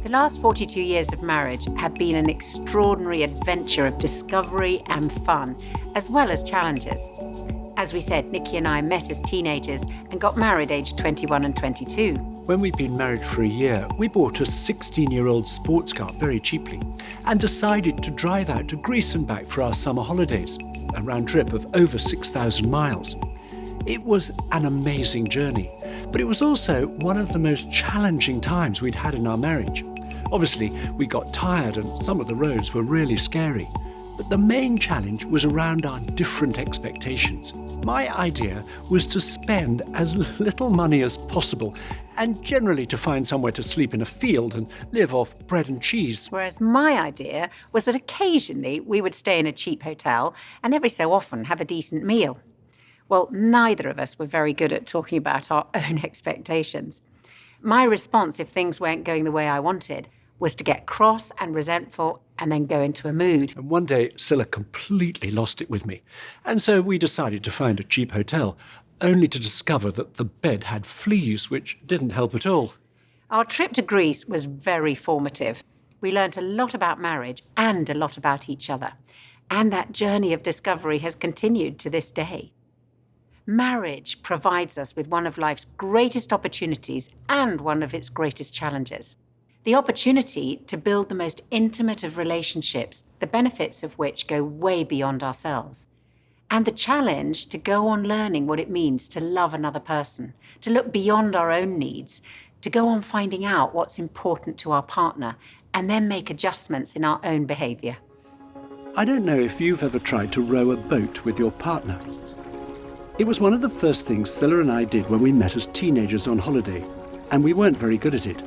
The last 42 years of marriage have been an extraordinary adventure of discovery and fun, as well as challenges. As we said, Nikki and I met as teenagers and got married aged 21 and 22. When we'd been married for a year, we bought a 16-year-old sports car very cheaply and decided to drive out to Greece and back for our summer holidays, a round trip of over 6,000 miles. It was an amazing journey, but it was also one of the most challenging times we'd had in our marriage. Obviously, we got tired and some of the roads were really scary. But the main challenge was around our different expectations. My idea was to spend as little money as possible and generally to find somewhere to sleep in a field and live off bread and cheese. Whereas my idea was that occasionally we would stay in a cheap hotel and every so often have a decent meal. Well, neither of us were very good at talking about our own expectations. My response, if things weren't going the way I wanted, was to get cross and resentful and then go into a mood. And one day, Scylla completely lost it with me. And so we decided to find a cheap hotel, only to discover that the bed had fleas, which didn't help at all. Our trip to Greece was very formative. We learnt a lot about marriage and a lot about each other. And that journey of discovery has continued to this day. Marriage provides us with one of life's greatest opportunities and one of its greatest challenges. The opportunity to build the most intimate of relationships, the benefits of which go way beyond ourselves. And the challenge to go on learning what it means to love another person, to look beyond our own needs, to go on finding out what's important to our partner, and then make adjustments in our own behaviour. I don't know if you've ever tried to row a boat with your partner. It was one of the first things Scylla and I did when we met as teenagers on holiday, and we weren't very good at it.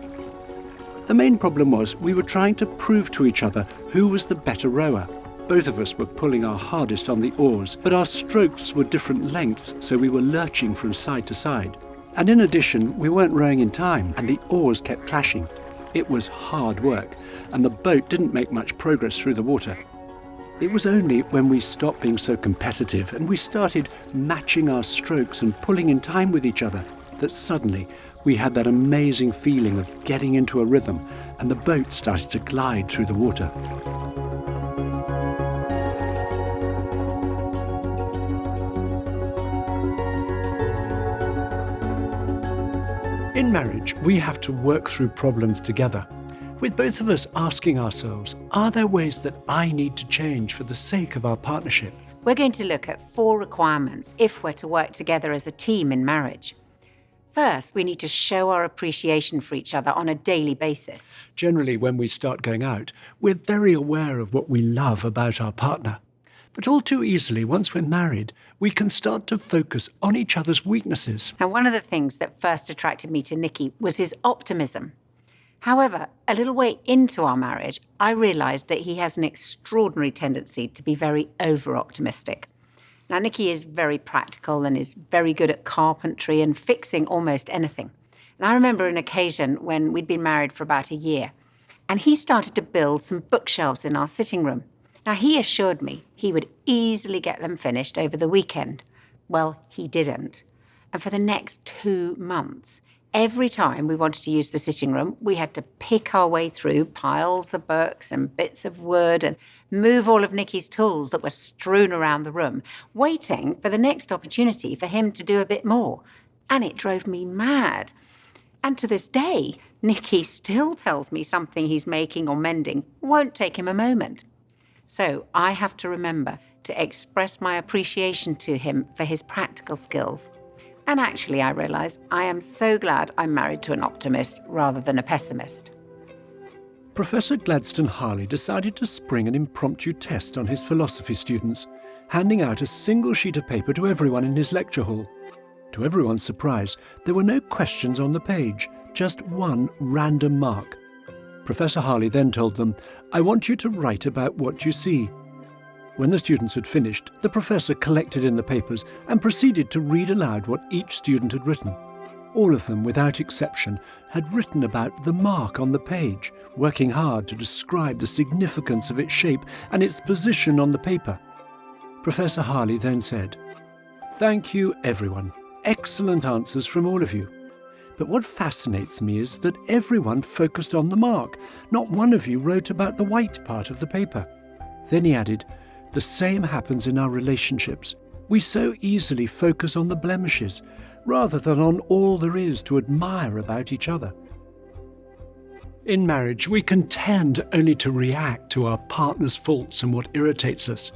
The main problem was we were trying to prove to each other who was the better rower. Both of us were pulling our hardest on the oars, but our strokes were different lengths, so we were lurching from side to side. And in addition, we weren't rowing in time, and the oars kept clashing. It was hard work, and the boat didn't make much progress through the water. It was only when we stopped being so competitive and we started matching our strokes and pulling in time with each other that suddenly we had that amazing feeling of getting into a rhythm, and the boat started to glide through the water. In marriage, we have to work through problems together, with both of us asking ourselves, are there ways that I need to change for the sake of our partnership? We're going to look at 4 requirements if we're to work together as a team in marriage. First, we need to show our appreciation for each other on a daily basis. Generally, when we start going out, we're very aware of what we love about our partner. But all too easily, once we're married, we can start to focus on each other's weaknesses. And one of the things that first attracted me to Nicky was his optimism. However, a little way into our marriage, I realised that he has an extraordinary tendency to be very over-optimistic. Now, Nicky is very practical and is very good at carpentry and fixing almost anything. And I remember an occasion when we'd been married for about a year, and he started to build some bookshelves in our sitting room. Now, he assured me he would easily get them finished over the weekend. Well, he didn't. And for the next 2 months, every time we wanted to use the sitting room, we had to pick our way through piles of books and bits of wood and move all of Nicky's tools that were strewn around the room, waiting for the next opportunity for him to do a bit more. And it drove me mad. And to this day, Nicky still tells me something he's making or mending won't take him a moment. So I have to remember to express my appreciation to him for his practical skills. And actually, I realise I am so glad I'm married to an optimist rather than a pessimist. Professor Gladstone Harley decided to spring an impromptu test on his philosophy students, handing out a single sheet of paper to everyone in his lecture hall. To everyone's surprise, there were no questions on the page, just one random mark. Professor Harley then told them, "I want you to write about what you see." When the students had finished, the professor collected in the papers and proceeded to read aloud what each student had written. All of them, without exception, had written about the mark on the page, working hard to describe the significance of its shape and its position on the paper. Professor Harley then said, "Thank you, everyone. Excellent answers from all of you. But what fascinates me is that everyone focused on the mark. Not one of you wrote about the white part of the paper. Then he added, the same happens in our relationships. We so easily focus on the blemishes, rather than on all there is to admire about each other. In marriage, we can tend only to react to our partner's faults and what irritates us.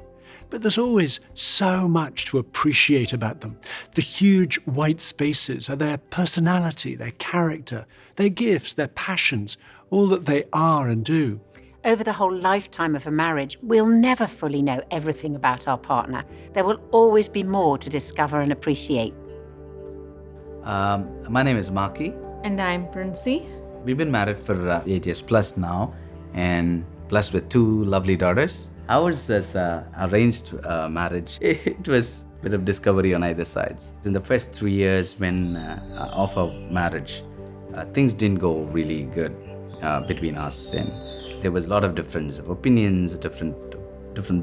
But there's always so much to appreciate about them. The huge white spaces are their personality, their character, their gifts, their passions, all that they are and do. Over the whole lifetime of a marriage, we'll never fully know everything about our partner. There will always be more to discover and appreciate. My name is Maki. And I'm Princey. We've been married for 8 years plus now, and blessed with 2 lovely daughters. Ours was arranged marriage. It was a bit of discovery on either sides. In the first 3 years of our marriage, things didn't go really good between us, and there was a lot of difference of opinions, different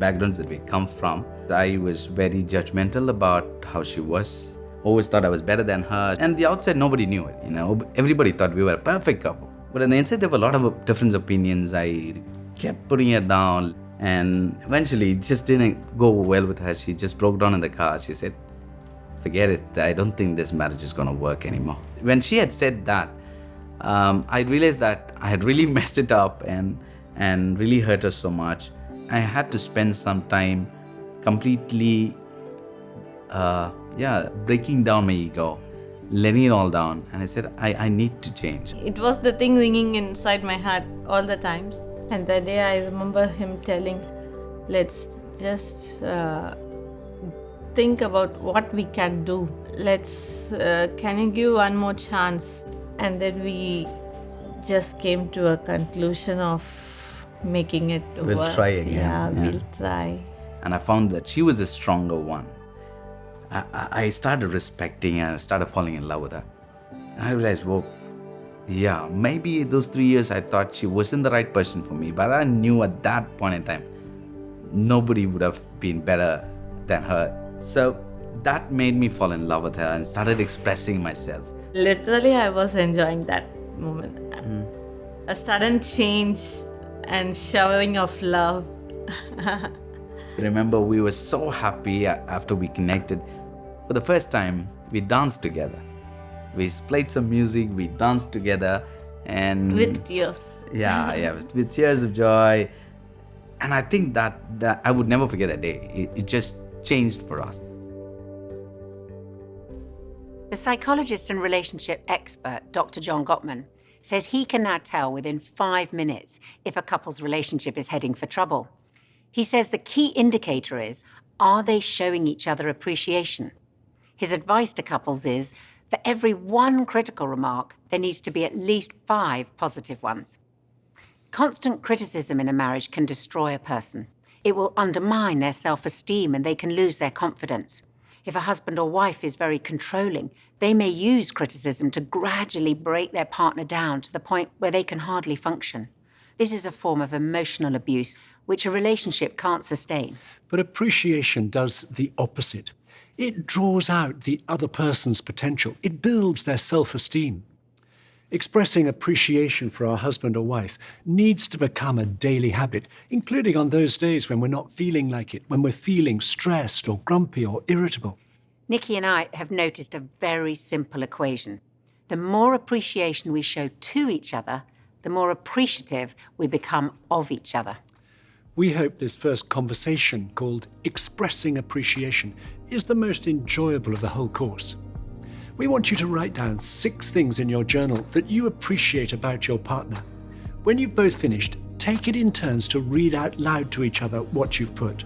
backgrounds that we come from. I was very judgmental about how she was. Always thought I was better than her. And the outside, nobody knew it. Everybody thought we were a perfect couple. But on the inside, there were a lot of different opinions. I kept putting her down. And eventually, it just didn't go well with her. She just broke down in the car. She said, forget it. I don't think this marriage is going to work anymore. When she had said that, I realized that I had really messed it up and really hurt her so much. I had to spend some time completely breaking down my ego, letting it all down. And I said, I need to change. It was the thing ringing inside my heart all the times. And that day I remember him telling, let's just think about what we can do. Can you give one more chance? And then we just came to a conclusion of making it work. We'll try again. Yeah, we'll try. And I found that she was a stronger one. I started respecting her, started falling in love with her. And I realized, maybe those 3 years I thought she wasn't the right person for me, but I knew at that point in time, nobody would have been better than her. So that made me fall in love with her and started expressing myself. Literally, I was enjoying that moment. A sudden change and showering of love. Remember, we were so happy after we connected. For the first time, we danced together. We played some music, we danced together, and with tears. With tears of joy. And I think that I would never forget that day. It just changed for us. The psychologist and relationship expert, Dr. John Gottman, says he can now tell within 5 minutes if a couple's relationship is heading for trouble. He says the key indicator is, are they showing each other appreciation? His advice to couples is, for every 1 critical remark, there needs to be at least 5 positive ones. Constant criticism in a marriage can destroy a person. It will undermine their self-esteem and they can lose their confidence. If a husband or wife is very controlling, they may use criticism to gradually break their partner down to the point where they can hardly function. This is a form of emotional abuse, which a relationship can't sustain. But appreciation does the opposite. It draws out the other person's potential. It builds their self-esteem. Expressing appreciation for our husband or wife needs to become a daily habit, including on those days when we're not feeling like it, when we're feeling stressed or grumpy or irritable. Nikki and I have noticed a very simple equation. The more appreciation we show to each other, the more appreciative we become of each other. We hope this first conversation, called Expressing Appreciation, is the most enjoyable of the whole course. We want you to write down 6 things in your journal that you appreciate about your partner. When you've both finished, take it in turns to read out loud to each other what you've put.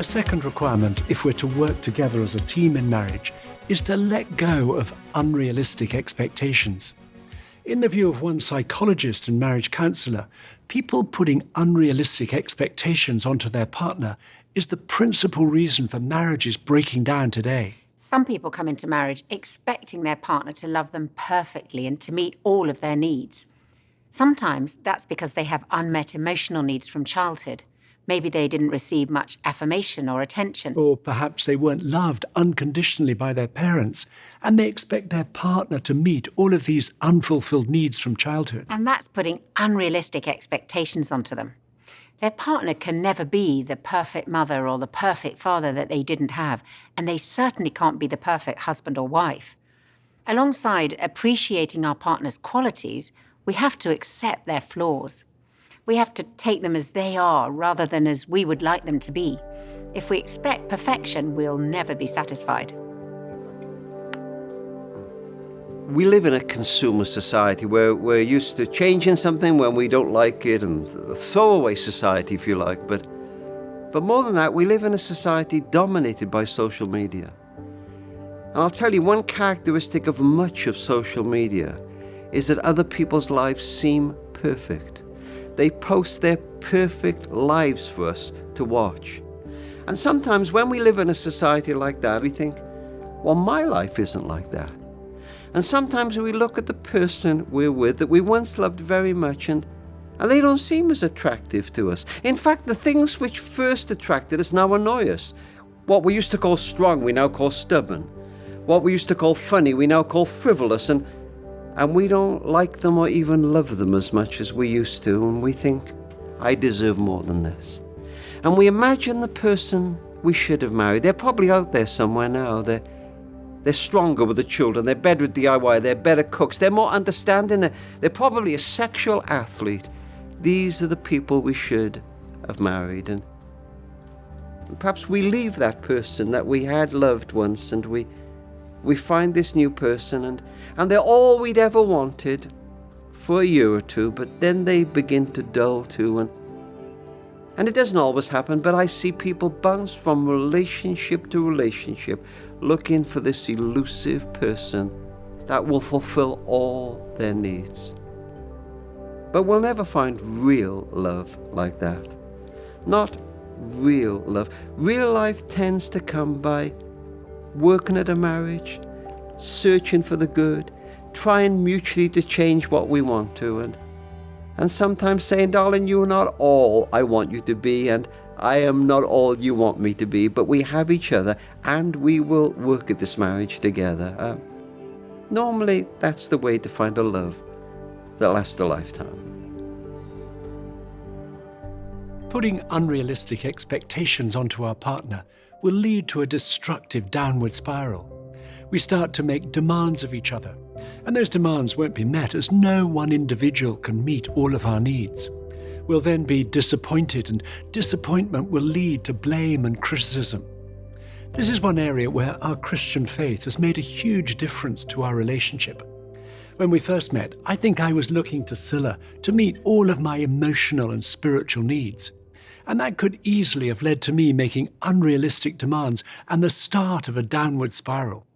A second requirement, if we're to work together as a team in marriage, is to let go of unrealistic expectations. In the view of one psychologist and marriage counsellor, people putting unrealistic expectations onto their partner is the principal reason for marriages breaking down today. Some people come into marriage expecting their partner to love them perfectly and to meet all of their needs. Sometimes that's because they have unmet emotional needs from childhood. Maybe they didn't receive much affirmation or attention. Or perhaps they weren't loved unconditionally by their parents, and they expect their partner to meet all of these unfulfilled needs from childhood. And that's putting unrealistic expectations onto them. Their partner can never be the perfect mother or the perfect father that they didn't have, and they certainly can't be the perfect husband or wife. Alongside appreciating our partner's qualities, we have to accept their flaws. We have to take them as they are rather than as we would like them to be. If we expect perfection, we'll never be satisfied. We live in a consumer society where we're used to changing something when we don't like it, and a throwaway society, if you like. But more than that, we live in a society dominated by social media. And I'll tell you, one characteristic of much of social media is that other people's lives seem perfect. They post their perfect lives for us to watch. And sometimes when we live in a society like that, we think, well, my life isn't like that. And sometimes we look at the person we're with that we once loved very much, and they don't seem as attractive to us. In fact, the things which first attracted us now annoy us. What we used to call strong, we now call stubborn. What we used to call funny, we now call frivolous. And we don't like them or even love them as much as we used to. And we think, I deserve more than this. And we imagine the person we should have married. They're probably out there somewhere now. They're stronger with the children. They're better at DIY. They're better cooks. They're more understanding. They're probably a sexual athlete. These are the people we should have married. And perhaps we leave that person that we had loved once, and we find this new person, and they're all we'd ever wanted for a year or two, but then they begin to dull too. And it doesn't always happen, but I see people bounce from relationship to relationship, looking for this elusive person that will fulfill all their needs. But we'll never find real love like that. Not real love. Real life tends to come by working at a marriage, searching for the good, trying mutually to change what we want to, and sometimes saying, darling, you're not all I want you to be, and I am not all you want me to be, but we have each other, and we will work at this marriage together. Normally, that's the way to find a love that lasts a lifetime. Putting unrealistic expectations onto our partner will lead to a destructive downward spiral. We start to make demands of each other, and those demands won't be met as no one individual can meet all of our needs. We'll then be disappointed, and disappointment will lead to blame and criticism. This is one area where our Christian faith has made a huge difference to our relationship. When we first met, I think I was looking to Scylla to meet all of my emotional and spiritual needs. And that could easily have led to me making unrealistic demands and the start of a downward spiral.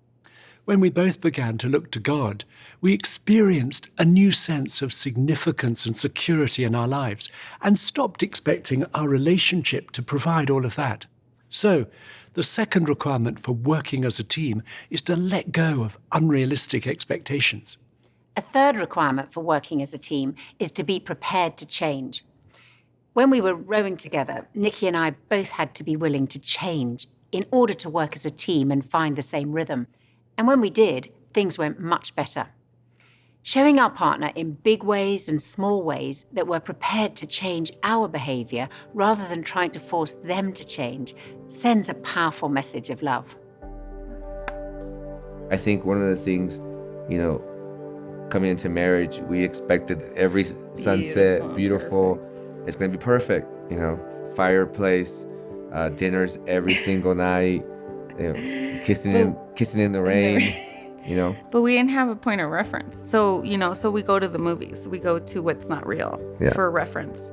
When we both began to look to God, we experienced a new sense of significance and security in our lives and stopped expecting our relationship to provide all of that. So, the second requirement for working as a team is to let go of unrealistic expectations. A third requirement for working as a team is to be prepared to change. When we were rowing together, Nikki and I both had to be willing to change in order to work as a team and find the same rhythm. And when we did, things went much better. Showing our partner in big ways and small ways that we're prepared to change our behaviour rather than trying to force them to change sends a powerful message of love. I think one of the things, coming into marriage, we expected every sunset, beautiful. It's going to be perfect, fireplace, dinners every single night, kissing in the rain, But we didn't have a point of reference. So we go to the movies. We go to what's not real for reference.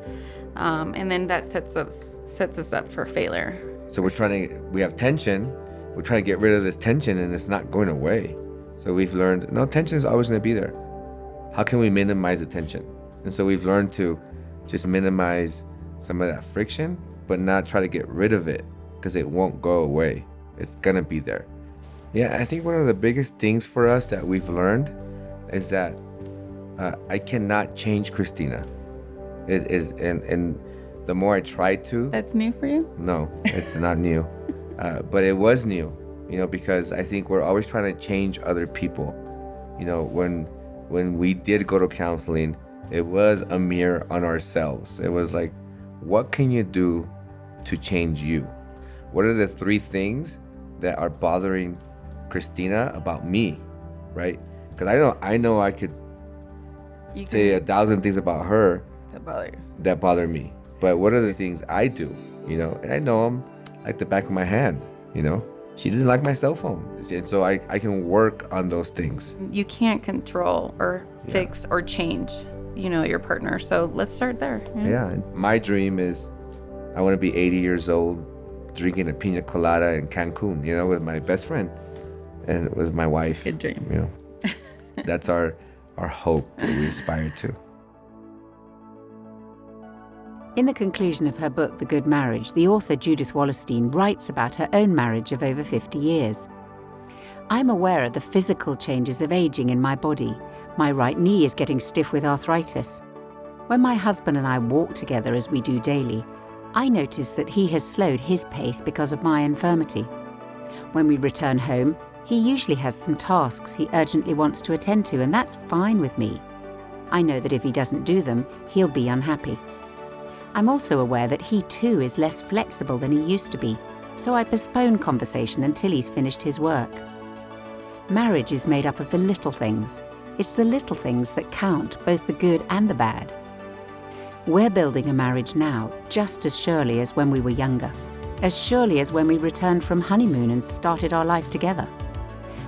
And then that sets us up for failure. So we have tension. We're trying to get rid of this tension, and it's not going away. So we've learned, no, tension is always going to be there. How can we minimize the tension? And so we've learned to just minimize some of that friction, but not try to get rid of it, because it won't go away. It's going to be there. Yeah, I think one of the biggest things for us that we've learned is that I cannot change Christina. It is, and the more I try to... That's new for you? No, it's not new. But it was new, because I think we're always trying to change other people. When we did go to counseling, it was a mirror on ourselves. It was like, what can you do to change you? What are the 3 things that are bothering Christina about me, right? Because I know I could say 1,000 things about her that bother me. But what are the things I do, And I know them like the back of my hand, She doesn't like my cell phone. And so I can work on those things. You can't control or fix or change, your partner. So let's start there. Yeah. My dream is I want to be 80 years old, drinking a pina colada in Cancun, with my best friend and with my wife. Good dream. That's our hope that we aspire to. In the conclusion of her book, The Good Marriage, the author Judith Wallerstein writes about her own marriage of over 50 years. I'm aware of the physical changes of aging in my body. My right knee is getting stiff with arthritis. When my husband and I walk together as we do daily, I notice that he has slowed his pace because of my infirmity. When we return home, he usually has some tasks he urgently wants to attend to, and that's fine with me. I know that if he doesn't do them, he'll be unhappy. I'm also aware that he too is less flexible than he used to be, so I postpone conversation until he's finished his work. Marriage is made up of the little things. It's the little things that count, both the good and the bad. We're building a marriage now, just as surely as when we were younger, as surely as when we returned from honeymoon and started our life together.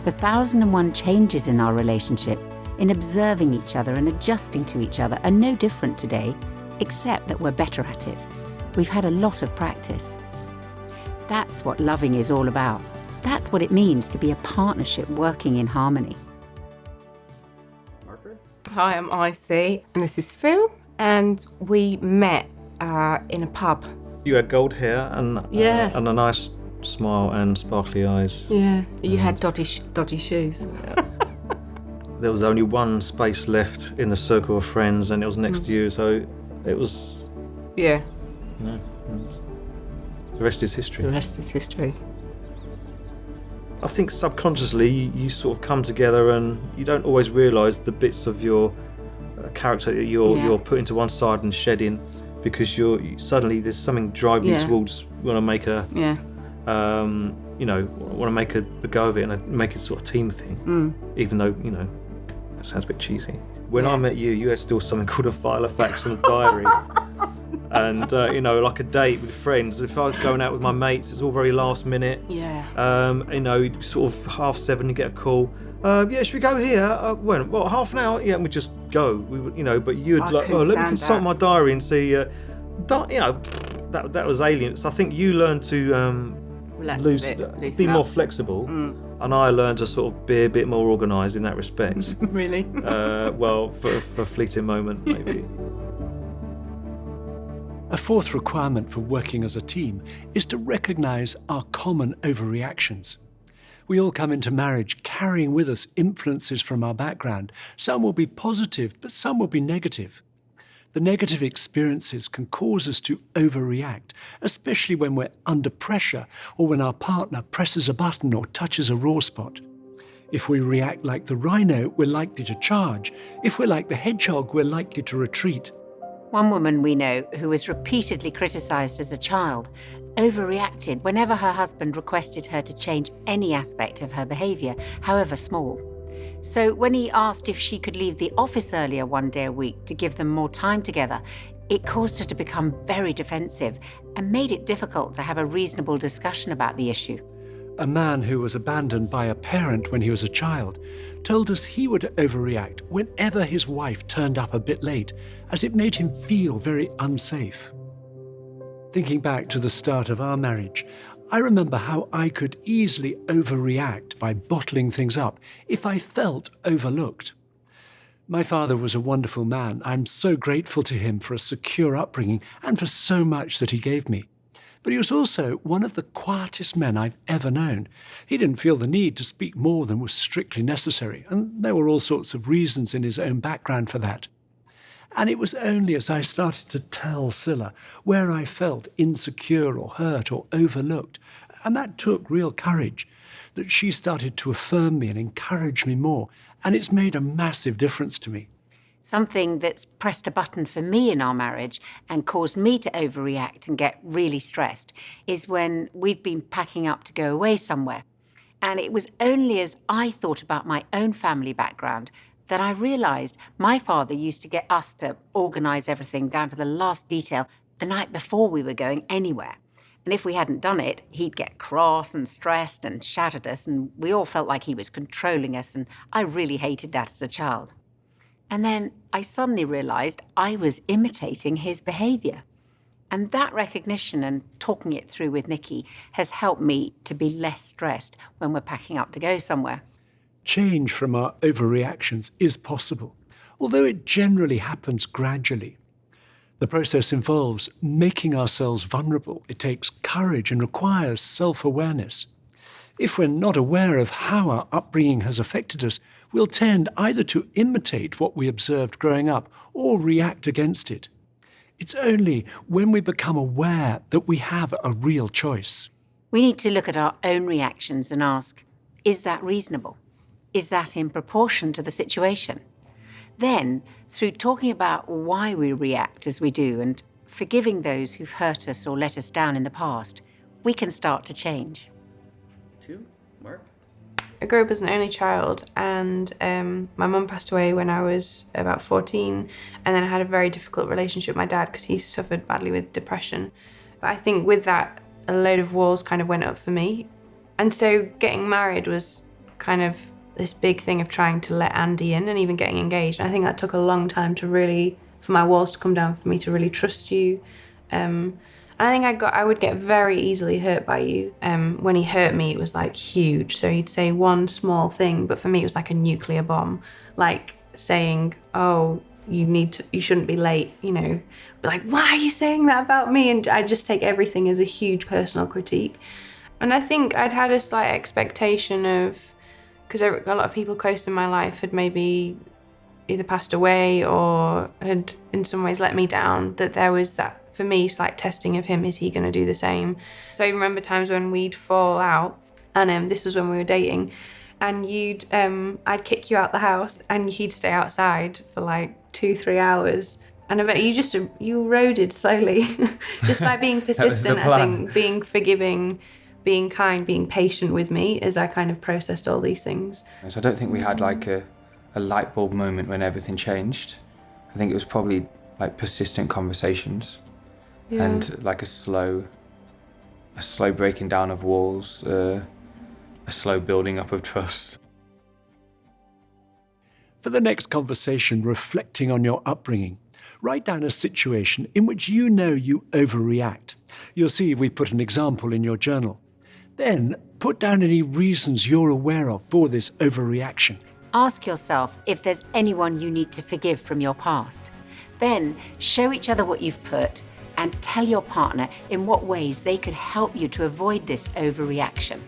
The 1,001 changes in our relationship, in observing each other and adjusting to each other, are no different today, except that we're better at it. We've had a lot of practice. That's what loving is all about. That's what it means to be a partnership working in harmony. Hi, I'm Icy, and this is Phil, and we met in a pub. You had gold hair and a nice smile and sparkly eyes. Yeah, you had dodgy shoes. Yeah. There was only one space left in the circle of friends, and it was next to you, so it was... Yeah. The rest is history. The rest is history. I think subconsciously you sort of come together and you don't always realise the bits of your character that you're putting to one side and shedding, because suddenly there's something driving you towards want to make want to make a go of it and make it sort of team thing. Even though that sounds a bit cheesy. When I met you, you had still something called a file of facts and a diary. And, like a date with friends. If I was going out with my mates, it's all very last minute. Yeah. Sort of 7:30, you get a call. Should we go here? When? Well, half an hour? Yeah, and we just go. We would, but you'd let me consult my diary and see, that was alien. So I think you learned to be more flexible. And I learned to sort of be a bit more organised in that respect. Really? For a fleeting moment, maybe. A fourth requirement for working as a team is to recognise our common overreactions. We all come into marriage carrying with us influences from our background. Some will be positive, but some will be negative. The negative experiences can cause us to overreact, especially when we're under pressure or when our partner presses a button or touches a raw spot. If we react like the rhino, we're likely to charge. If we're like the hedgehog, we're likely to retreat. One woman we know, who was repeatedly criticised as a child, overreacted whenever her husband requested her to change any aspect of her behaviour, however small. So when he asked if she could leave the office earlier one day a week to give them more time together, it caused her to become very defensive and made it difficult to have a reasonable discussion about the issue. A man who was abandoned by a parent when he was a child told us he would overreact whenever his wife turned up a bit late, as it made him feel very unsafe. Thinking back to the start of our marriage, I remember how I could easily overreact by bottling things up if I felt overlooked. My father was a wonderful man. I'm so grateful to him for a secure upbringing and for so much that he gave me. But he was also one of the quietest men I've ever known. He didn't feel the need to speak more than was strictly necessary, and there were all sorts of reasons in his own background for that. And it was only as I started to tell Scylla where I felt insecure or hurt or overlooked, and that took real courage, that she started to affirm me and encourage me more, and it's made a massive difference to me. Something that's pressed a button for me in our marriage and caused me to overreact and get really stressed is when we've been packing up to go away somewhere. And it was only as I thought about my own family background that I realised my father used to get us to organise everything down to the last detail the night before we were going anywhere. And if we hadn't done it, he'd get cross and stressed and shout at us, and we all felt like he was controlling us, and I really hated that as a child. And then I suddenly realised I was imitating his behaviour. And that recognition and talking it through with Nikki has helped me to be less stressed when we're packing up to go somewhere. Change from our overreactions is possible, although it generally happens gradually. The process involves making ourselves vulnerable. It takes courage and requires self-awareness. If we're not aware of how our upbringing has affected us, we'll tend either to imitate what we observed growing up or react against it. It's only when we become aware that we have a real choice. We need to look at our own reactions and ask, is that reasonable? Is that in proportion to the situation? Then, through talking about why we react as we do and forgiving those who've hurt us or let us down in the past, we can start to change. I grew up as an only child, and my mum passed away when I was about 14, and then I had a very difficult relationship with my dad because he suffered badly with depression. But I think with that, a load of walls kind of went up for me. And so getting married was kind of this big thing of trying to let Andy in and even getting engaged. And I think that took a long time to really, for my walls to come down, for me to really trust you. And I think I would get very easily hurt by you. When he hurt me, it was like huge. So he'd say one small thing, but for me it was like a nuclear bomb. Like saying, oh, you shouldn't be late, you know. But like, why are you saying that about me? And I just take everything as a huge personal critique. And I think I'd had a slight expectation of, because a lot of people close in my life had maybe either passed away or had in some ways let me down, that there was that, for me, slight testing of him. Is he going to do the same? So I remember times when we'd fall out, and this was when we were dating, and I'd kick you out the house and he'd stay outside for like 2-3 hours. And I bet you eroded slowly just by being persistent, I think, being forgiving, being kind, being patient with me as I kind of processed all these things. So I don't think we had like a light bulb moment when everything changed. I think it was probably like persistent conversations. Yeah. And like a slow breaking down of walls, a slow building up of trust. For the next conversation reflecting on your upbringing, write down a situation in which you know you overreact. You'll see we've put an example in your journal. Then put down any reasons you're aware of for this overreaction. Ask yourself if there's anyone you need to forgive from your past. Then show each other what you've put and tell your partner in what ways they could help you to avoid this overreaction.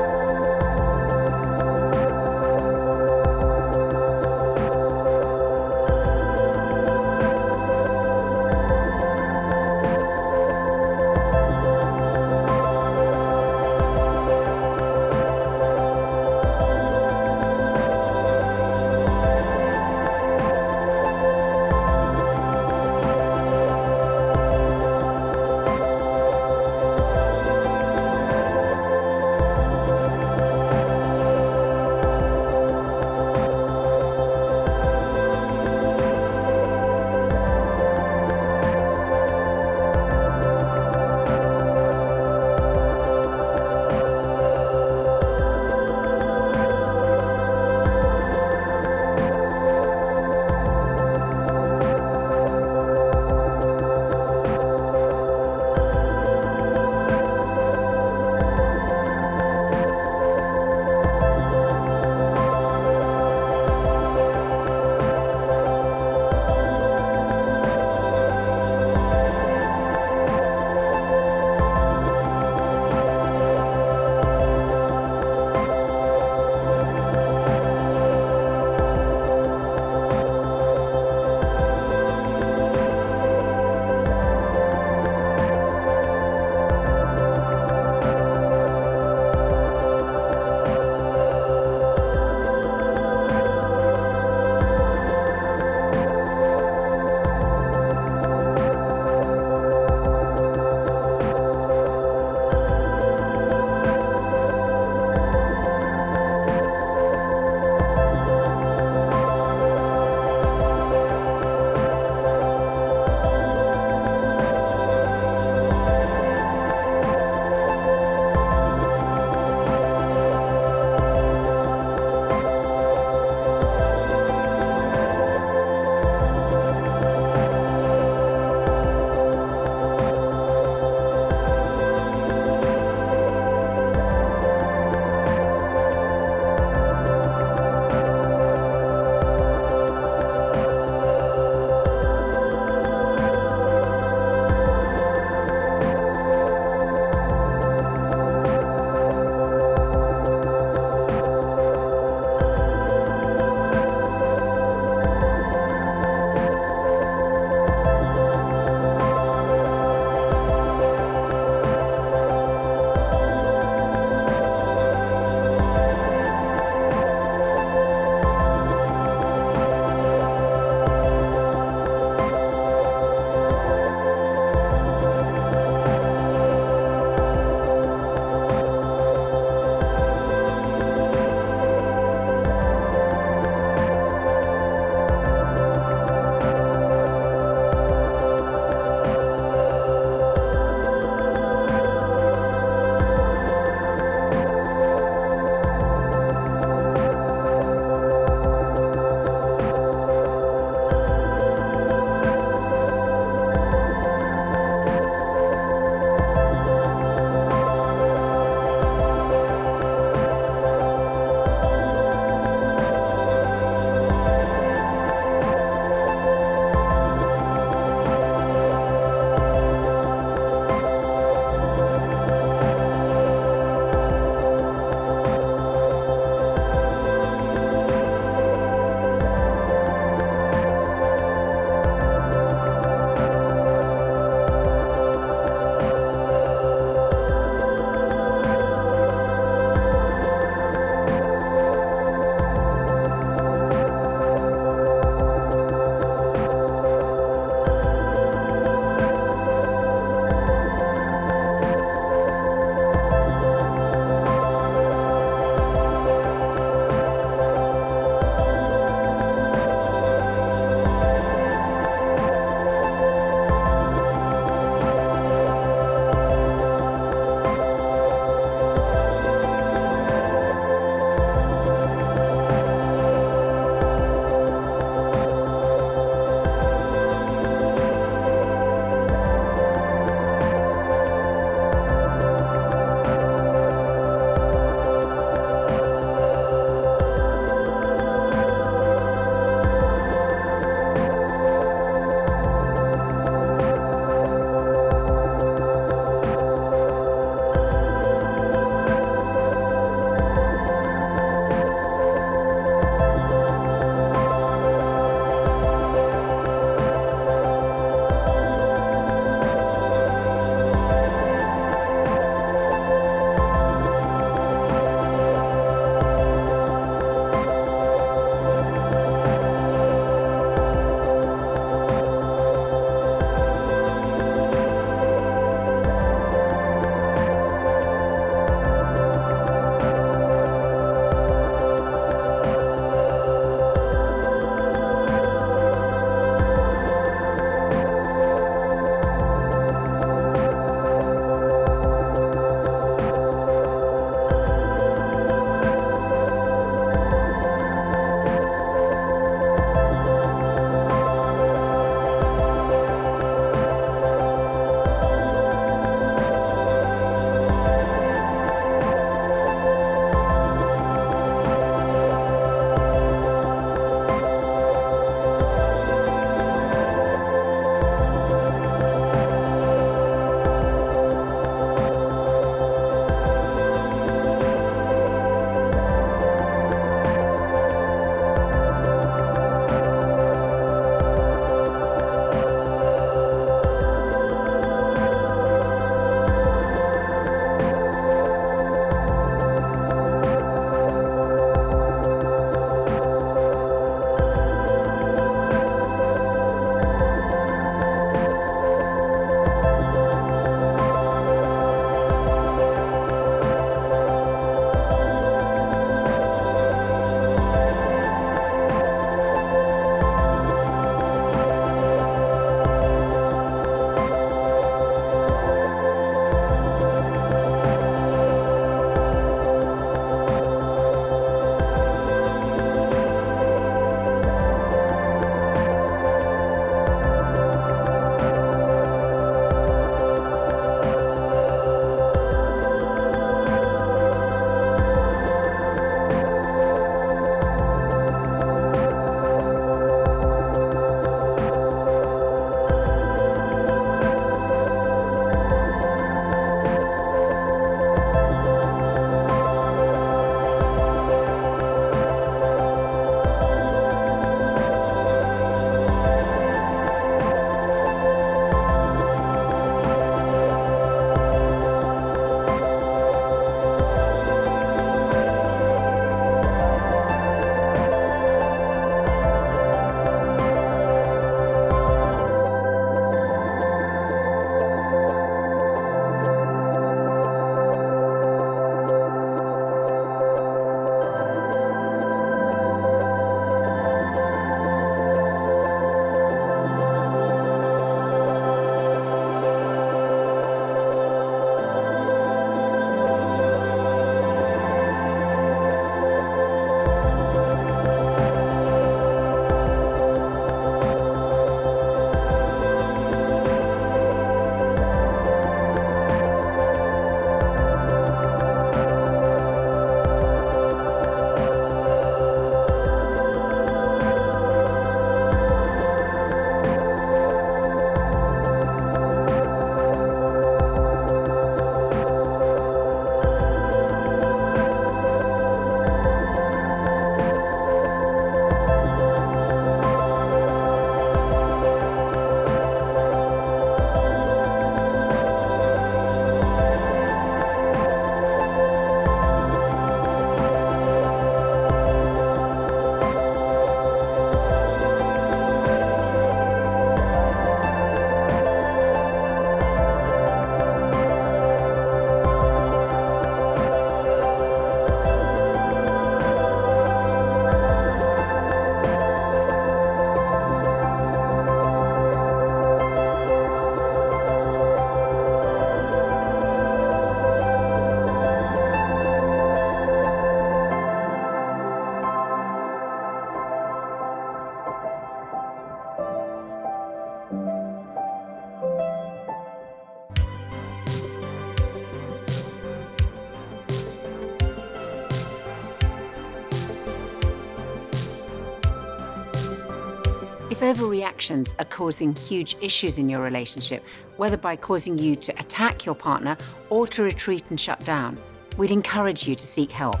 If overreactions are causing huge issues in your relationship, whether by causing you to attack your partner or to retreat and shut down, we'd encourage you to seek help.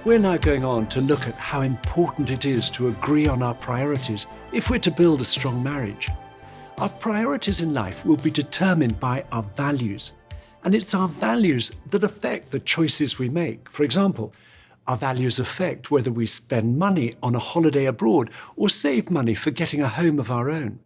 We're now going on to look at how important it is to agree on our priorities if we're to build a strong marriage. Our priorities in life will be determined by our values, and it's our values that affect the choices we make. For example, our values affect whether we spend money on a holiday abroad or save money for getting a home of our own.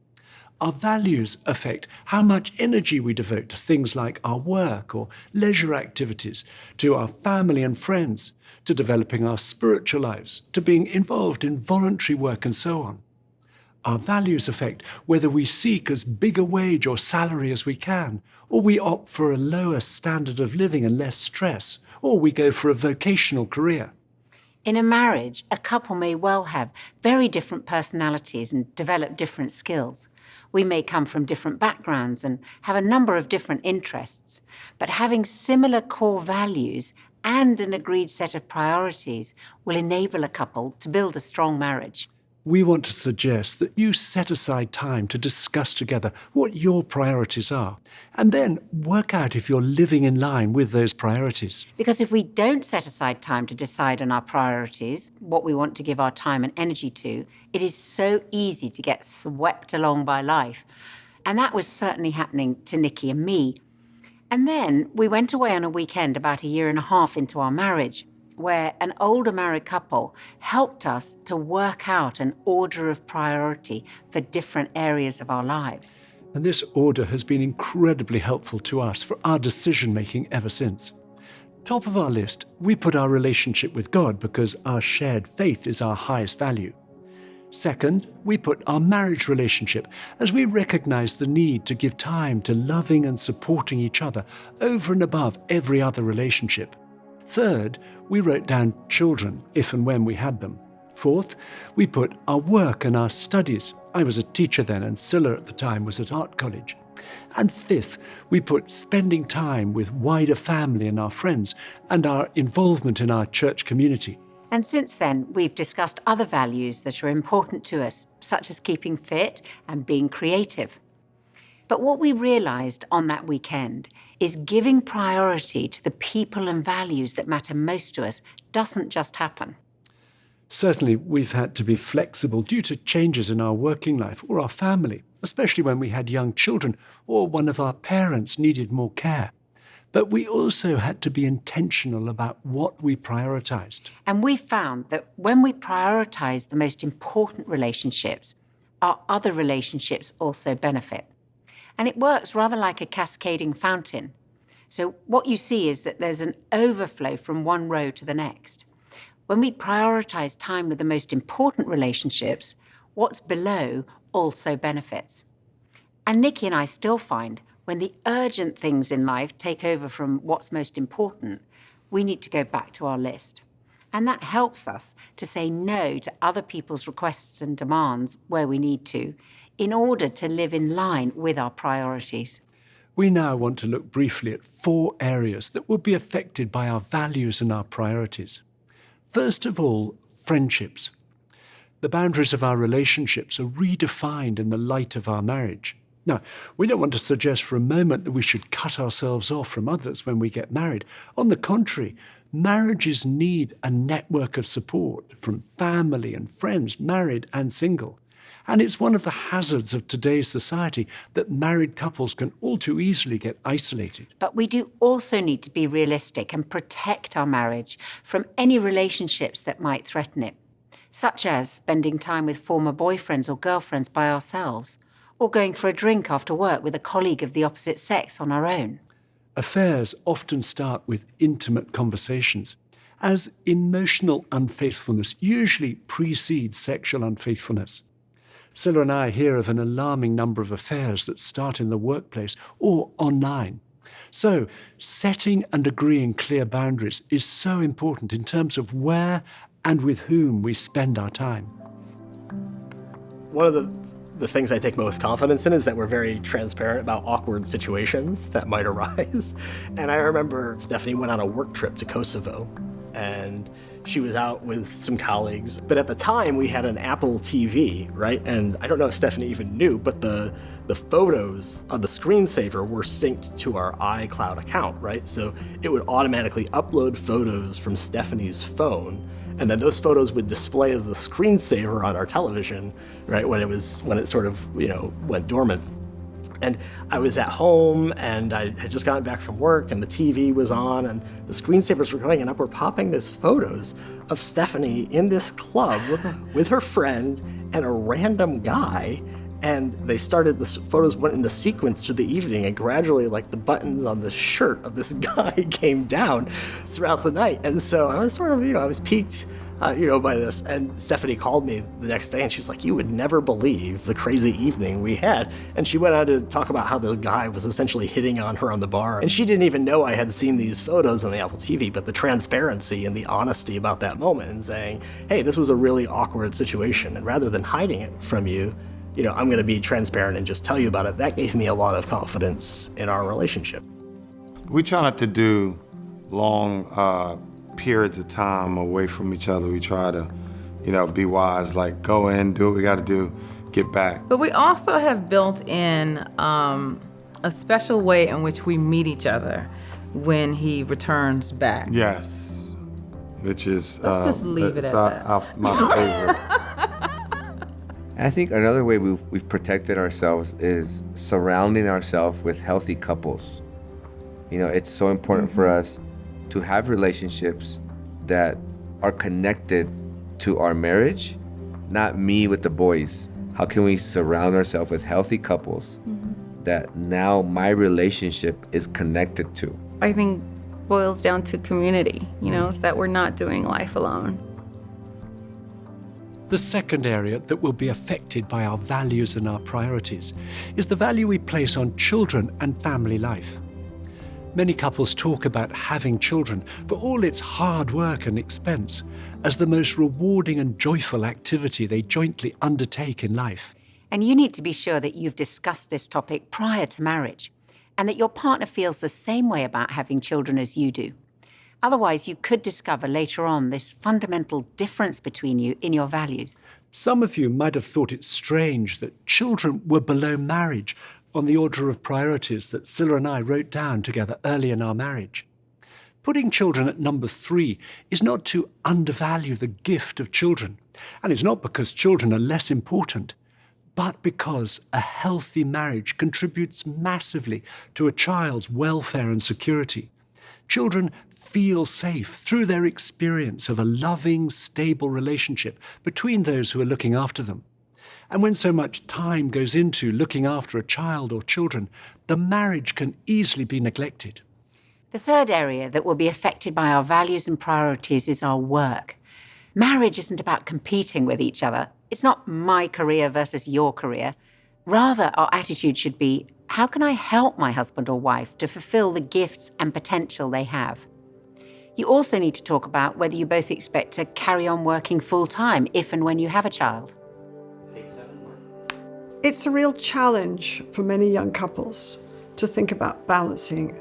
Our values affect how much energy we devote to things like our work or leisure activities, to our family and friends, to developing our spiritual lives, to being involved in voluntary work and so on. Our values affect whether we seek as big a wage or salary as we can, or we opt for a lower standard of living and less stress, or we go for a vocational career. In a marriage, a couple may well have very different personalities and develop different skills. We may come from different backgrounds and have a number of different interests, but having similar core values and an agreed set of priorities will enable a couple to build a strong marriage. We want to suggest that you set aside time to discuss together what your priorities are, and then work out if you're living in line with those priorities. Because if we don't set aside time to decide on our priorities, what we want to give our time and energy to, it is so easy to get swept along by life. And that was certainly happening to Nikki and me. And then we went away on a weekend about 1.5 years into our marriage, where an older married couple helped us to work out an order of priority for different areas of our lives. And this order has been incredibly helpful to us for our decision-making ever since. Top of our list, we put our relationship with God because our shared faith is our highest value. Second, we put our marriage relationship as we recognize the need to give time to loving and supporting each other over and above every other relationship. Third, we wrote down children, if and when we had them. Fourth, we put our work and our studies. I was a teacher then, and Scylla at the time was at art college. And fifth, we put spending time with wider family and our friends, and our involvement in our church community. And since then, we've discussed other values that are important to us, such as keeping fit and being creative. But what we realized on that weekend is giving priority to the people and values that matter most to us doesn't just happen. Certainly, we've had to be flexible due to changes in our working life or our family, especially when we had young children or one of our parents needed more care. But we also had to be intentional about what we prioritized. And we found that when we prioritize the most important relationships, our other relationships also benefit. And it works rather like a cascading fountain. So what you see is that there's an overflow from one row to the next. When we prioritize time with the most important relationships, what's below also benefits. And Nikki and I still find when the urgent things in life take over from what's most important, we need to go back to our list. And that helps us to say no to other people's requests and demands where we need to, in order to live in line with our priorities. We now want to look briefly at 4 areas that will be affected by our values and our priorities. First of all, friendships. The boundaries of our relationships are redefined in the light of our marriage. Now, we don't want to suggest for a moment that we should cut ourselves off from others when we get married. On the contrary, marriages need a network of support from family and friends, married and single. And it's one of the hazards of today's society that married couples can all too easily get isolated. But we do also need to be realistic and protect our marriage from any relationships that might threaten it, such as spending time with former boyfriends or girlfriends by ourselves, or going for a drink after work with a colleague of the opposite sex on our own. Affairs often start with intimate conversations, as emotional unfaithfulness usually precedes sexual unfaithfulness. Scylla and I hear of an alarming number of affairs that start in the workplace or online. So, setting and agreeing clear boundaries is so important in terms of where and with whom we spend our time. One of the things I take most confidence in is that we're very transparent about awkward situations that might arise. And I remember Stephanie went on a work trip to Kosovo, and She was out with some colleagues. But at the time, we had an Apple TV, right? And I don't know if Stephanie even knew, but the photos on the screensaver were synced to our iCloud account, right? So it would automatically upload photos from Stephanie's phone, and then those photos would display as the screensaver on our television, right? When it sort of, went dormant. And I was at home, and I had just gotten back from work, and the TV was on, and the screensavers were going, and up were popping these photos of Stephanie in this club with her friend and a random guy. And the photos went into sequence through the evening, and gradually, like, the buttons on the shirt of this guy came down throughout the night. And so I was sort of, I was piqued, by this. And Stephanie called me the next day, and she was like, "You would never believe the crazy evening we had." And she went on to talk about how this guy was essentially hitting on her on the bar. And she didn't even know I had seen these photos on the Apple TV, but the transparency and the honesty about that moment and saying, "Hey, this was a really awkward situation. And rather than hiding it from you, I'm going to be transparent and just tell you about it." That gave me a lot of confidence in our relationship. We try not to do long periods of time away from each other. We try to, be wise, like go in, do what we got to do, get back. But we also have built in a special way in which we meet each other when he returns back. Yes, which is let's just leave it at that. My favorite. I think another way we've protected ourselves is surrounding ourselves with healthy couples. It's so important for us to have relationships that are connected to our marriage, not me with the boys. How can we surround ourselves with healthy couples that now my relationship is connected to? I think boils down to community, that we're not doing life alone. The second area that will be affected by our values and our priorities is the value we place on children and family life. Many couples talk about having children, for all its hard work and expense, as the most rewarding and joyful activity they jointly undertake in life. And you need to be sure that you've discussed this topic prior to marriage, and that your partner feels the same way about having children as you do. Otherwise, you could discover later on this fundamental difference between you in your values. Some of you might have thought it strange that children were below marriage on the order of priorities that Scylla and I wrote down together early in our marriage. Putting children at number 3 is not to undervalue the gift of children, and it's not because children are less important, but because a healthy marriage contributes massively to a child's welfare and security. Children feel safe through their experience of a loving, stable relationship between those who are looking after them. And when so much time goes into looking after a child or children, the marriage can easily be neglected. The third area that will be affected by our values and priorities is our work. Marriage isn't about competing with each other. It's not my career versus your career. Rather, our attitude should be, how can I help my husband or wife to fulfill the gifts and potential they have? You also need to talk about whether you both expect to carry on working full-time if and when you have a child. It's a real challenge for many young couples to think about balancing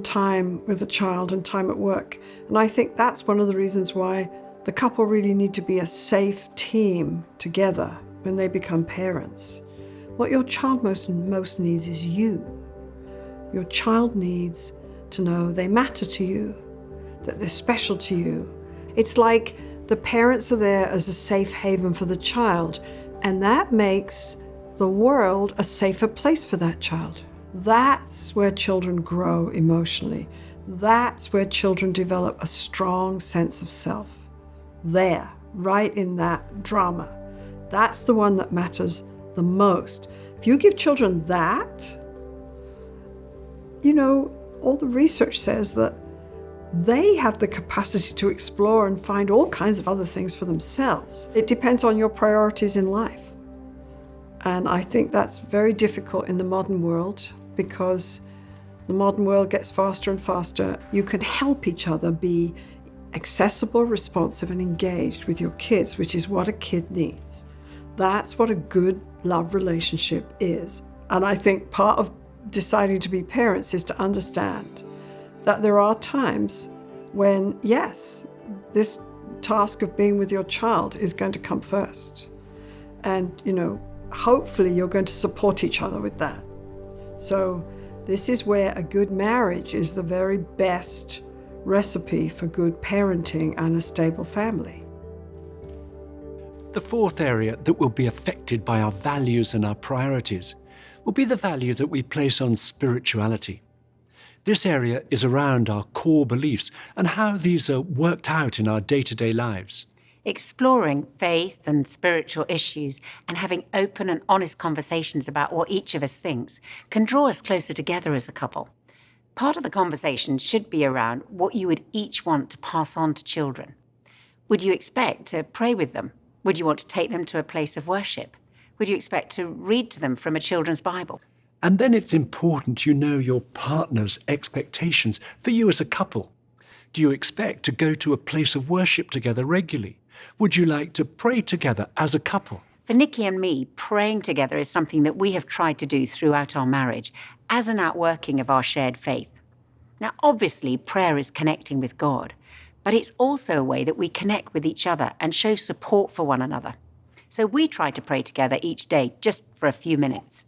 time with a child and time at work. And I think that's one of the reasons why the couple really need to be a safe team together when they become parents. What your child most needs is you. Your child needs to know they matter to you, that they're special to you. It's like the parents are there as a safe haven for the child, and that makes the world a safer place for that child. That's where children grow emotionally. That's where children develop a strong sense of self. There, right in that drama. That's the one that matters the most. If you give children that, all the research says that they have the capacity to explore and find all kinds of other things for themselves. It depends on your priorities in life. And I think that's very difficult in the modern world because the modern world gets faster and faster. You can help each other be accessible, responsive, and engaged with your kids, which is what a kid needs. That's what a good love relationship is. And I think part of deciding to be parents is to understand that there are times when, yes, this task of being with your child is going to come first. And, hopefully you're going to support each other with that. So this is where a good marriage is the very best recipe for good parenting and a stable family. The fourth area that will be affected by our values and our priorities will be the value that we place on spirituality. This area is around our core beliefs and how these are worked out in our day-to-day lives. Exploring faith and spiritual issues and having open and honest conversations about what each of us thinks can draw us closer together as a couple. Part of the conversation should be around what you would each want to pass on to children. Would you expect to pray with them? Would you want to take them to a place of worship? Would you expect to read to them from a children's Bible? And then it's important you know your partner's expectations for you as a couple. Do you expect to go to a place of worship together regularly? Would you like to pray together as a couple? For Nikki and me, praying together is something that we have tried to do throughout our marriage as an outworking of our shared faith. Now, obviously, prayer is connecting with God, but it's also a way that we connect with each other and show support for one another. So we try to pray together each day, just for a few minutes.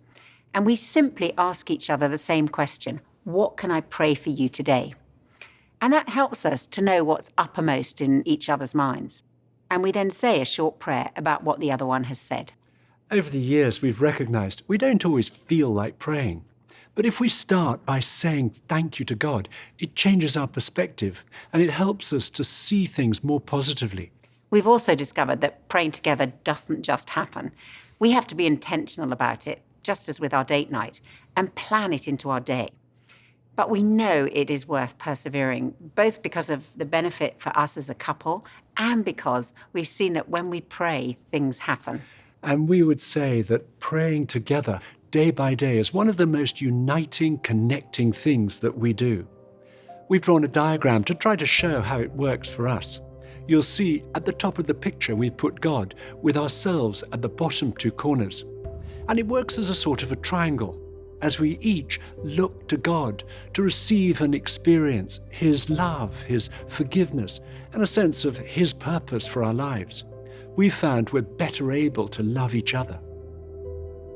And we simply ask each other the same question: what can I pray for you today? And that helps us to know what's uppermost in each other's minds. And we then say a short prayer about what the other one has said. Over the years, we've recognized we don't always feel like praying. But if we start by saying thank you to God, it changes our perspective and it helps us to see things more positively. We've also discovered that praying together doesn't just happen. We have to be intentional about it, just as with our date night, and plan it into our day. But we know it is worth persevering, both because of the benefit for us as a couple and because we've seen that when we pray, things happen. And we would say that praying together day by day is one of the most uniting, connecting things that we do. We've drawn a diagram to try to show how it works for us. You'll see at the top of the picture we've put God, with ourselves at the bottom two corners. And it works as a sort of a triangle, as we each look to God to receive and experience His love, His forgiveness, and a sense of His purpose for our lives. We've found we're better able to love each other.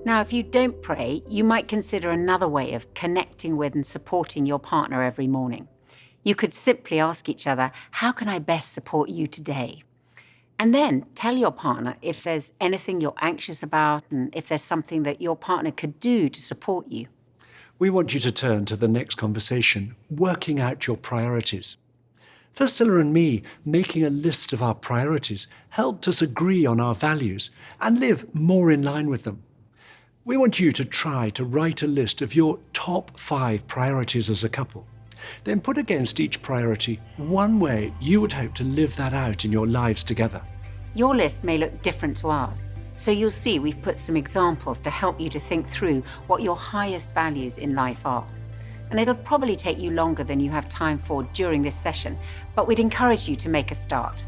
Now, if you don't pray, you might consider another way of connecting with and supporting your partner every morning. You could simply ask each other, how can I best support you today? And then tell your partner if there's anything you're anxious about and if there's something that your partner could do to support you. We want you to turn to the next conversation, working out your priorities. For Scylla and me, making a list of our priorities helped us agree on our values and live more in line with them. We want you to try to write a list of your top 5 priorities as a couple. Then put against each priority one way you would hope to live that out in your lives together. Your list may look different to ours, so you'll see we've put some examples to help you to think through what your highest values in life are. And it'll probably take you longer than you have time for during this session, but we'd encourage you to make a start.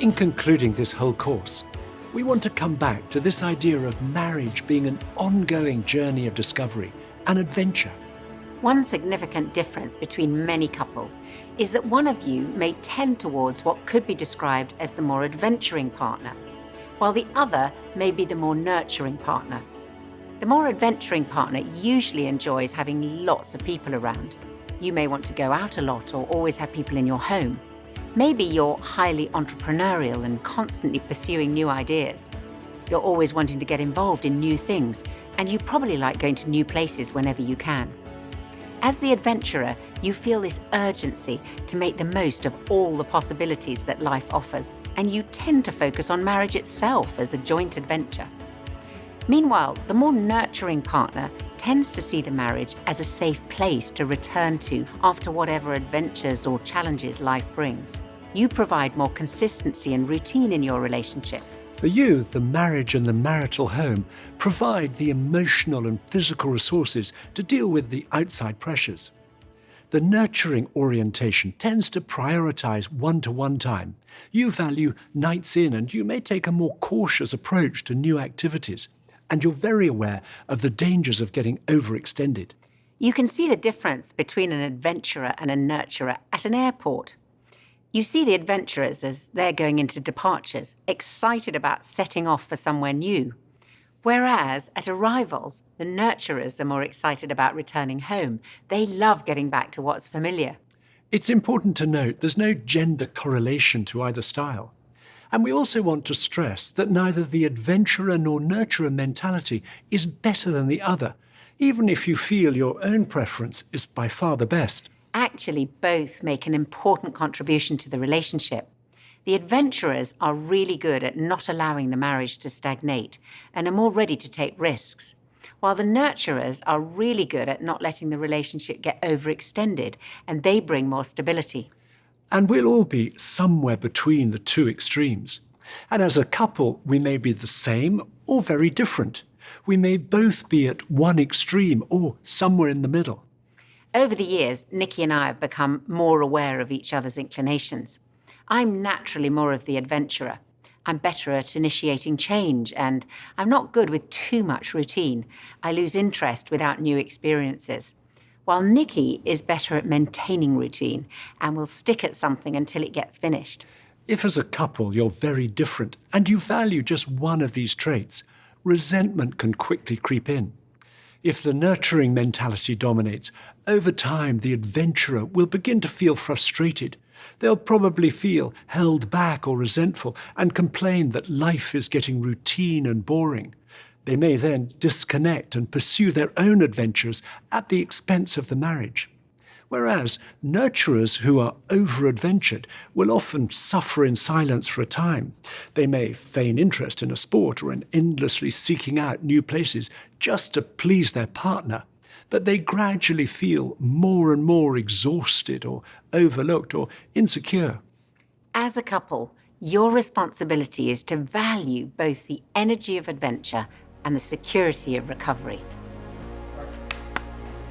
In concluding this whole course, we want to come back to this idea of marriage being an ongoing journey of discovery and adventure. One significant difference between many couples is that one of you may tend towards what could be described as the more adventuring partner, while the other may be the more nurturing partner. The more adventuring partner usually enjoys having lots of people around. You may want to go out a lot or always have people in your home. Maybe you're highly entrepreneurial and constantly pursuing new ideas. You're always wanting to get involved in new things, and you probably like going to new places whenever you can. As the adventurer, you feel this urgency to make the most of all the possibilities that life offers, and you tend to focus on marriage itself as a joint adventure. Meanwhile, the more nurturing partner tends to see the marriage as a safe place to return to after whatever adventures or challenges life brings. You provide more consistency and routine in your relationship. For you, the marriage and the marital home provide the emotional and physical resources to deal with the outside pressures. The nurturing orientation tends to prioritize one-to-one time. You value nights in, and you may take a more cautious approach to new activities. And you're very aware of the dangers of getting overextended. You can see the difference between an adventurer and a nurturer at an airport. You see the adventurers as they're going into departures, excited about setting off for somewhere new. Whereas at arrivals, the nurturers are more excited about returning home. They love getting back to what's familiar. It's important to note there's no gender correlation to either style. And we also want to stress that neither the adventurer nor nurturer mentality is better than the other, even if you feel your own preference is by far the best. Actually, both make an important contribution to the relationship. The adventurers are really good at not allowing the marriage to stagnate and are more ready to take risks, while the nurturers are really good at not letting the relationship get overextended, and they bring more stability. And we'll all be somewhere between the two extremes. And as a couple, we may be the same or very different. We may both be at one extreme or somewhere in the middle. Over the years, Nikki and I have become more aware of each other's inclinations. I'm naturally more of the adventurer. I'm better at initiating change, and I'm not good with too much routine. I lose interest without new experiences. While Nikki is better at maintaining routine and will stick at something until it gets finished. If as a couple you're very different and you value just one of these traits, resentment can quickly creep in. If the nurturing mentality dominates, over time the adventurer will begin to feel frustrated. They'll probably feel held back or resentful and complain that life is getting routine and boring. They may then disconnect and pursue their own adventures at the expense of the marriage. Whereas nurturers who are over-adventured will often suffer in silence for a time. They may feign interest in a sport or in endlessly seeking out new places just to please their partner, but they gradually feel more and more exhausted or overlooked or insecure. As a couple, your responsibility is to value both the energy of adventure and the security of recovery.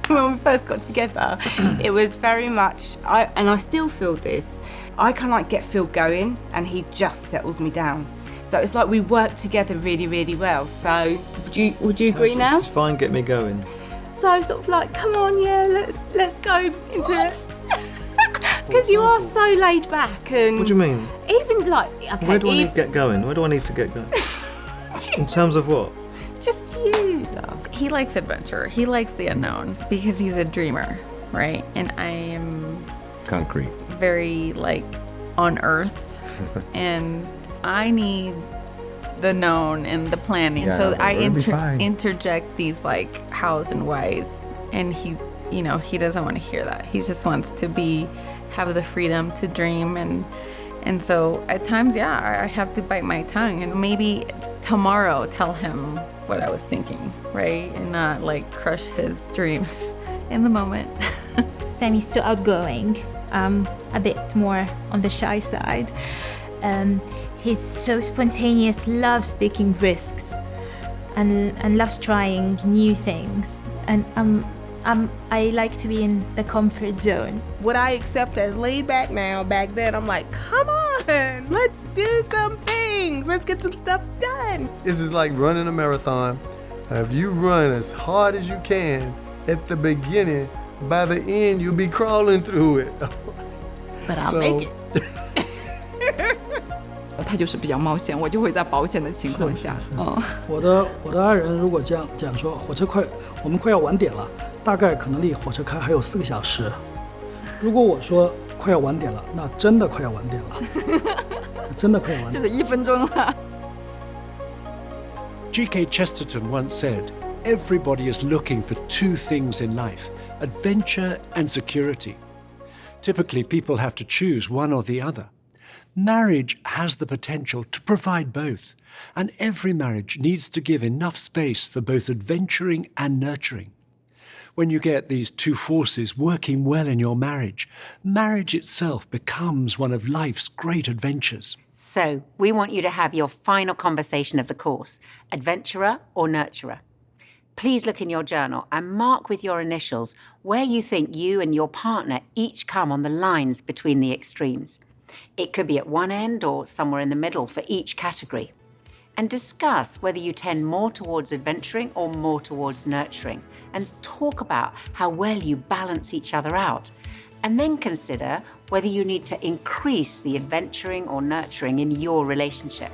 When we first got together, it was very much, and I still feel this, I kind of get Phil going and he just settles me down. So it's like we work together really, really well. So would you agree now? It's fine, get me going. So sort of like, come on, yeah, let's go into it. Because you are so laid back and... What do you mean? Even like, okay. Where do I need to get going? Where do I need to get going? In terms of what? Just you, love. He likes adventure. He likes the unknown because he's a dreamer, right? And I am concrete, very like on earth, and I need the known and the planning. Yeah, so I interject these like hows and whys, and he doesn't want to hear that. He just wants to have the freedom to dream, and so at times, I have to bite my tongue and maybe tomorrow tell him what I was thinking, right? And not like crush his dreams in the moment. Sammy's so outgoing, a bit more on the shy side. He's so spontaneous, loves taking risks and loves trying new things. And I like to be in the comfort zone. What I accept as laid back now, back then I'm like, come on, let's do some things. Let's get some stuff done. This is like running a marathon. If you run as hard as you can at the beginning, by the end you'll be crawling through it. But I'll make it. 他就是比较冒险，我就会在保险的情况下，我的爱人如果这样讲说，我们快要晚点了，大概可能离火车开还有4个小时。如果我说快要晚点了，那真的快要晚点了，真的快要晚点了。就是1分钟了。G.K. Chesterton once said, everybody is looking for 2 things in life, adventure and security. Typically, people have to choose one or the other. Marriage has the potential to provide both, and every marriage needs to give enough space for both adventuring and nurturing. When you get these 2 forces working well in your marriage, marriage itself becomes one of life's great adventures. So, we want you to have your final conversation of the course, adventurer or nurturer. Please look in your journal and mark with your initials where you think you and your partner each come on the lines between the extremes. It could be at one end or somewhere in the middle for each category. And discuss whether you tend more towards adventuring or more towards nurturing, and talk about how well you balance each other out. And then consider whether you need to increase the adventuring or nurturing in your relationship.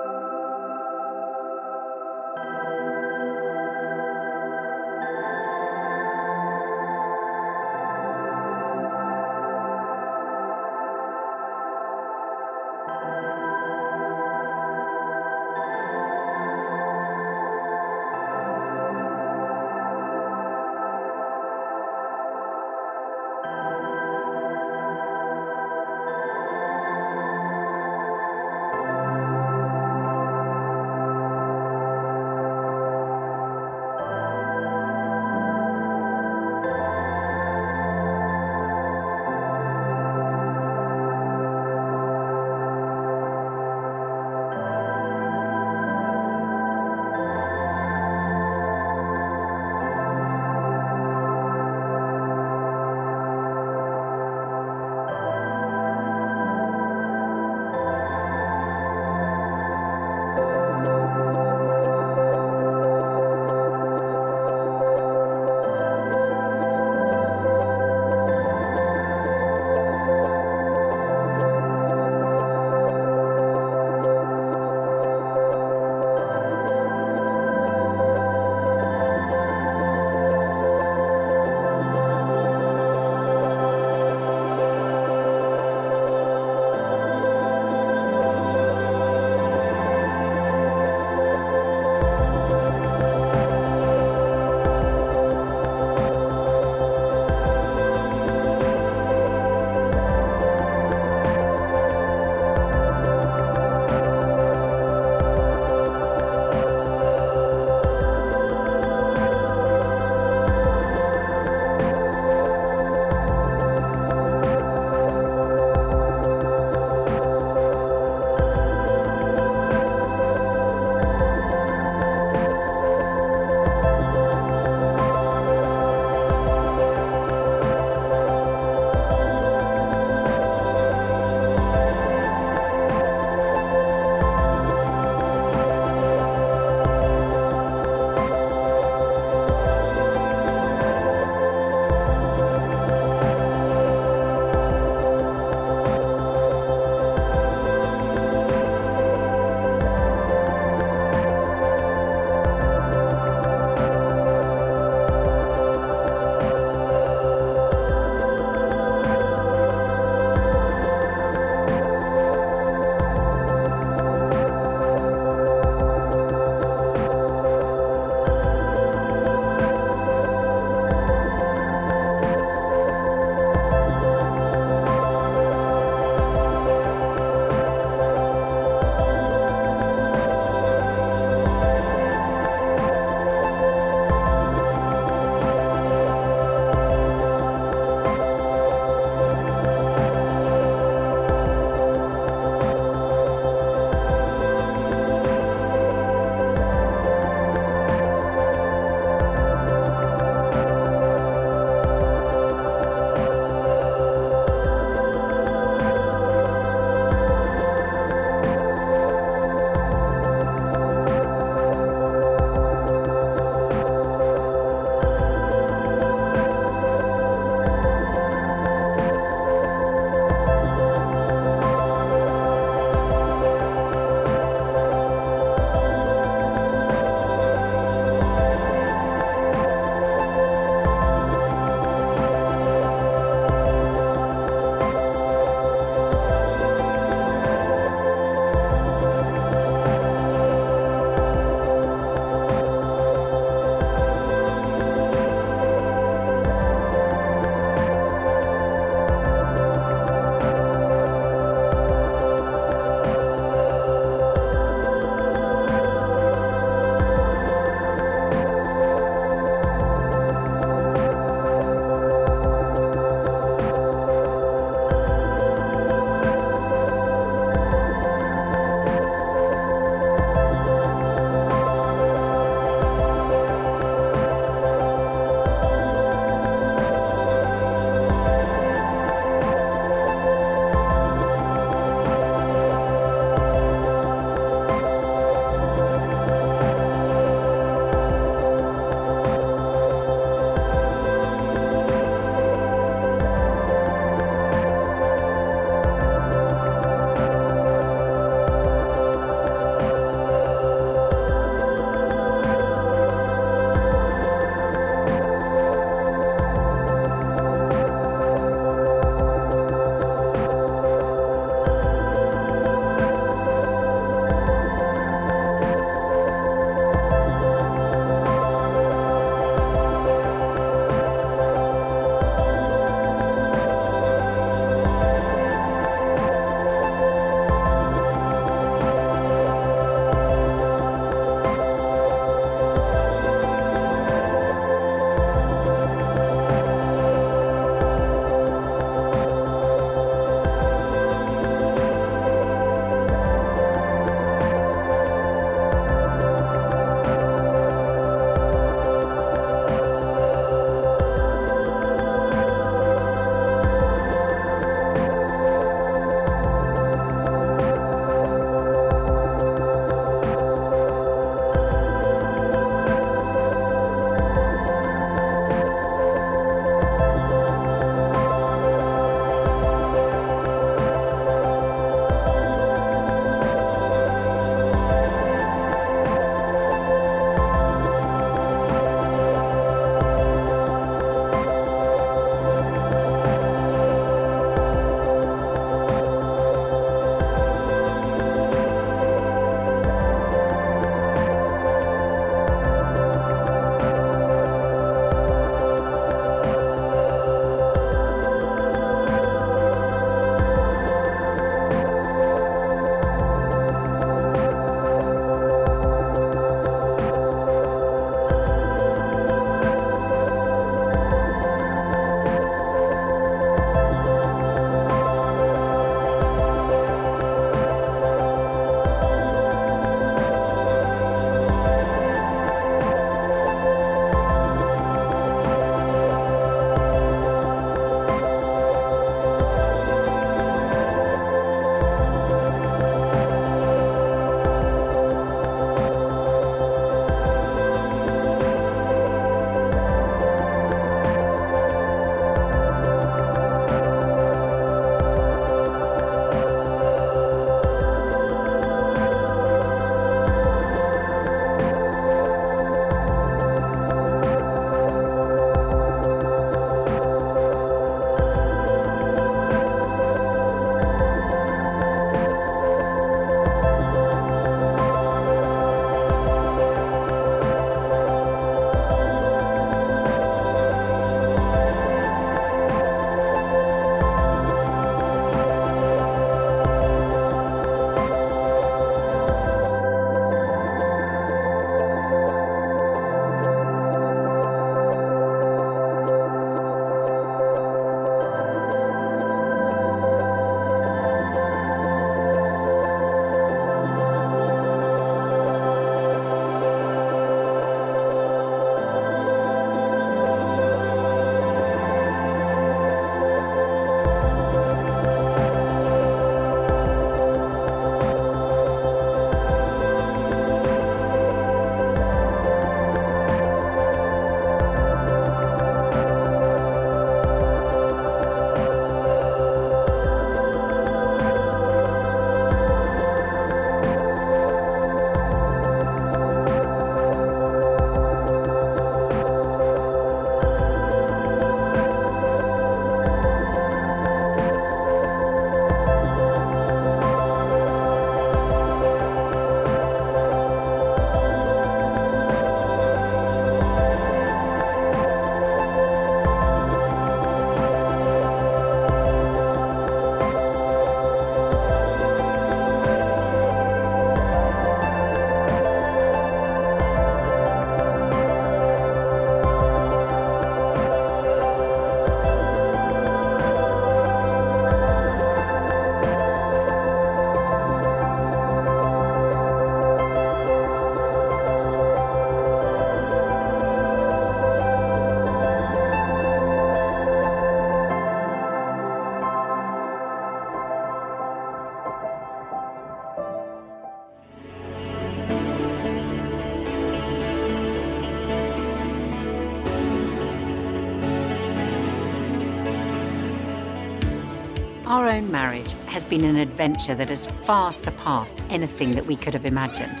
Our own marriage has been an adventure that has far surpassed anything that we could have imagined.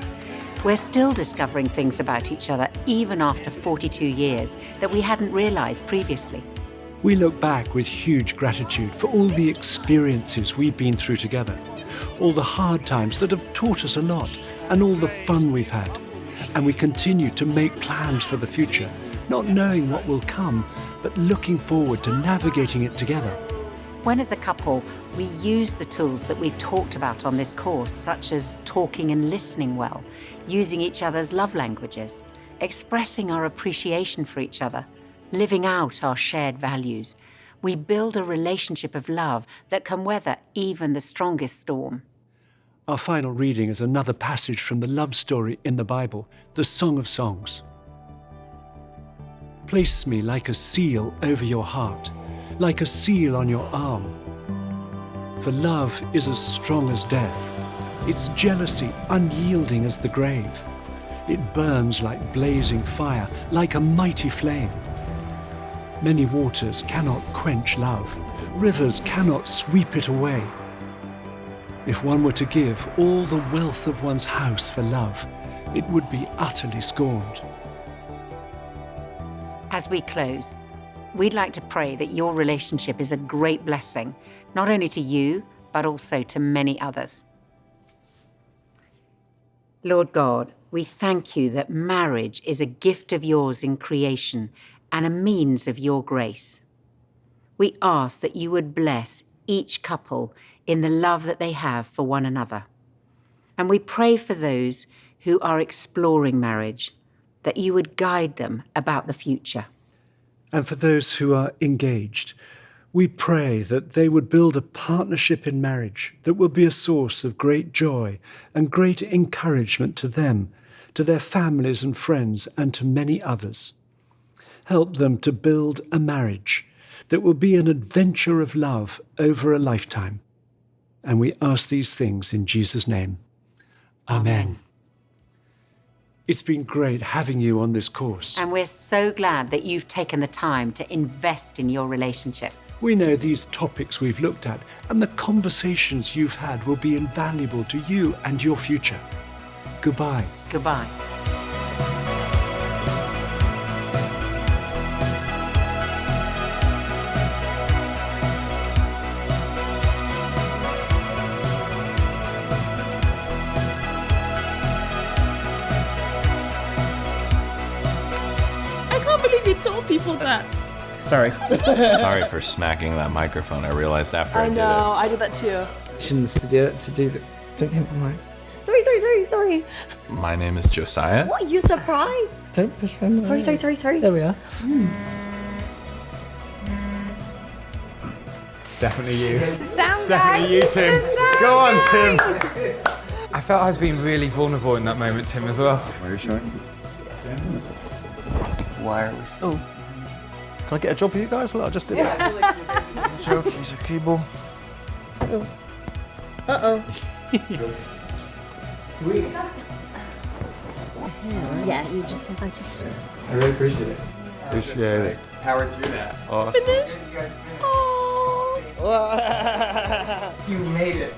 We're still discovering things about each other even after 42 years that we hadn't realised previously. We look back with huge gratitude for all the experiences we've been through together, all the hard times that have taught us a lot, and all the fun we've had. And we continue to make plans for the future, not knowing what will come, but looking forward to navigating it together. When as a couple, we use the tools that we've talked about on this course, such as talking and listening well, using each other's love languages, expressing our appreciation for each other, living out our shared values, we build a relationship of love that can weather even the strongest storm. Our final reading is another passage from the love story in the Bible, the Song of Songs. Place me like a seal over your heart, like a seal on your arm. For love is as strong as death, its jealousy unyielding as the grave. It burns like blazing fire, like a mighty flame. Many waters cannot quench love, rivers cannot sweep it away. If one were to give all the wealth of one's house for love, it would be utterly scorned. As we close, we'd like to pray that your relationship is a great blessing, not only to you, but also to many others. Lord God, we thank you that marriage is a gift of yours in creation and a means of your grace. We ask that you would bless each couple in the love that they have for one another. And we pray for those who are exploring marriage, that you would guide them about the future. And for those who are engaged, we pray that they would build a partnership in marriage that will be a source of great joy and great encouragement to them, to their families and friends, and to many others. Help them to build a marriage that will be an adventure of love over a lifetime. And we ask these things in Jesus' name. Amen. It's been great having you on this course. And we're so glad that you've taken the time to invest in your relationship. We know these topics we've looked at and the conversations you've had will be invaluable to you and your future. Goodbye. Goodbye. You told people that. Sorry. Sorry for smacking that microphone. I realized after I did it. I did that too. Shouldn't to do that. Don't hit my mic. Sorry. My name is Josiah. What, you surprised? Don't push my mic. Sorry. There we are. Definitely you. It's definitely you, Tim. Go on, Tim. I felt I was being really vulnerable in that moment, Tim, as well. Why are you showing? Why are we so... Can I get a job with you guys? Look, I just did that. Sure, piece of cable. Uh-oh. Sweet. Yeah, you just invite yourself. I really appreciate it. Appreciate it. Powered through that. Awesome. Finished? Oh. You made it.